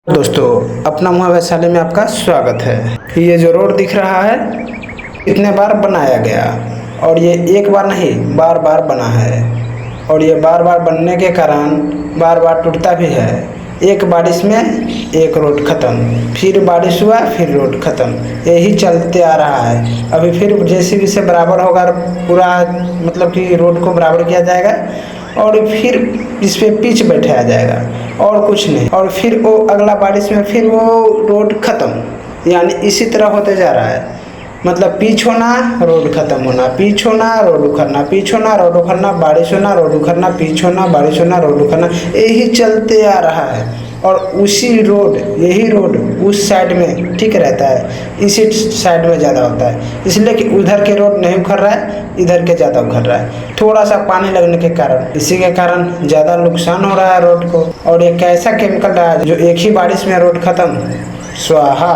दोस्तों, अपना मुहा वैशाली में आपका स्वागत है। ये जो रोड दिख रहा है इतने बार बनाया गया और ये एक बार नहीं बार बार बना है और ये बार बार बनने के कारण बार बार टूटता भी है। एक बारिश में एक रोड ख़त्म, फिर बारिश हुआ फिर रोड ख़त्म, यही चलते आ रहा है। अभी फिर जेसीबी से बराबर होगा पूरा, मतलब कि रोड को बराबर किया जाएगा और फिर इस पे पिच बैठाया जाएगा और कुछ नहीं, और फिर वो अगला बारिश में फिर वो रोड ख़त्म। यानी इसी तरह होते जा रहा है, मतलब पिच होना रोड ख़त्म होना, पिच होना रोड उखड़ना, पिच होना रोड उखड़ना, बारिश होना रोड उखड़ना, पिच होना बारिश होना रोड उखड़ना, यही चलते आ रहा है। और उसी रोड यही रोड उस साइड में ठीक रहता है, इसी साइड में ज़्यादा होता है, इसलिए कि उधर के रोड नहीं उखड़ रहा है, इधर के ज़्यादा उखड़ रहा है। थोड़ा सा पानी लगने के कारण, इसी के कारण ज़्यादा नुकसान हो रहा है रोड को। और एक ऐसा केमिकल रहा है जो एक ही बारिश में रोड ख़त्म, स्वाहा।